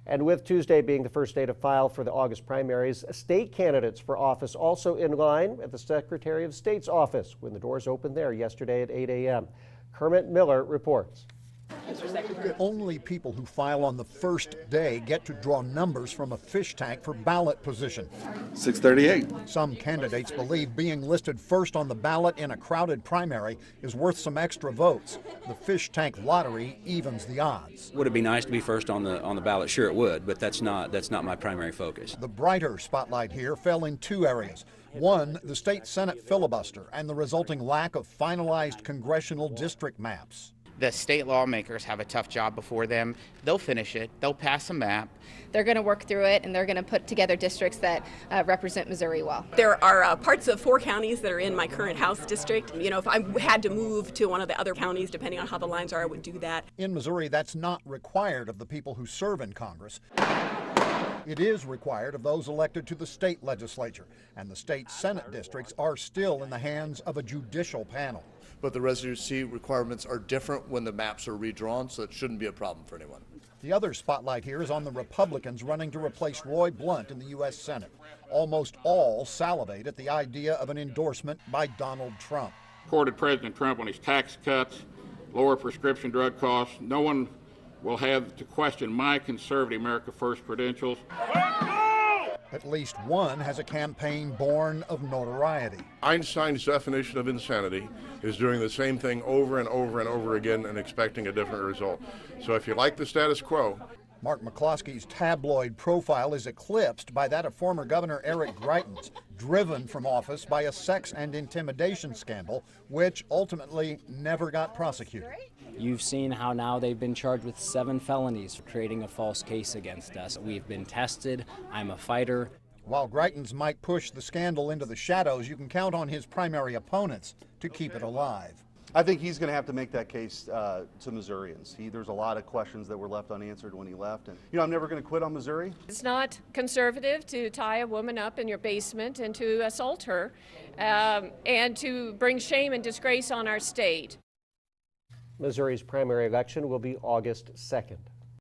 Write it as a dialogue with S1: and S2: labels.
S1: And with Tuesday being the first day to file for the August primaries, state candidates for office also in line at the Secretary of State's office when the doors opened there yesterday at 8 a.m. Kermit Miller reports.
S2: Only people who file on the first day get to draw numbers from a fish tank for ballot position.
S3: 638.
S2: Some candidates believe being listed first on the ballot in a crowded primary is worth some extra votes. The fish tank lottery evens the odds.
S4: Would it be nice to be first on the ballot? Sure it would, but that's not my primary focus.
S2: The brighter spotlight here fell in two areas. One, the state Senate filibuster and the resulting lack of finalized congressional district maps.
S5: The state lawmakers have a tough job before them. They'll finish it. They'll pass a map.
S6: They're going to work through it, and they're going to put together districts that represent Missouri well.
S7: There are parts of 4 counties that are in my current House district. You know, if I had to move to one of the other counties, depending on how the lines are, I would do that.
S2: In Missouri, that's not required of the people who serve in Congress. It is required of those elected to the state legislature, and the state Senate districts are still in the hands of a judicial panel.
S8: But the residency requirements are different when the maps are redrawn, so it shouldn't be a problem for anyone.
S2: The other spotlight here is on the Republicans running to replace Roy Blunt in the U.S. Senate. Almost all salivate at the idea of an endorsement by Donald Trump.
S9: Supported President Trump on his tax cuts, lower prescription drug costs. No one will have to question my conservative America First credentials.
S2: At least one has a campaign born of notoriety.
S10: Einstein's definition of insanity is doing the same thing over and over and over again and expecting a different result. So if you like the status quo.
S2: Mark McCloskey's tabloid profile is eclipsed by that of former Governor Eric Greitens, driven from office by a sex and intimidation scandal, which ultimately never got prosecuted.
S11: You've seen how now they've been charged with 7 felonies for creating a false case against us. We've been tested. I'm a fighter.
S2: While Greitens might push the scandal into the shadows, you can count on his primary opponents to keep it alive.
S12: I think he's going to have to make that case to Missourians. There's a lot of questions that were left unanswered when he left. And, I'm never going to quit on Missouri.
S13: It's not conservative to tie a woman up in your basement and to assault her and to bring shame and disgrace on our state.
S1: Missouri's primary election will be August 2nd.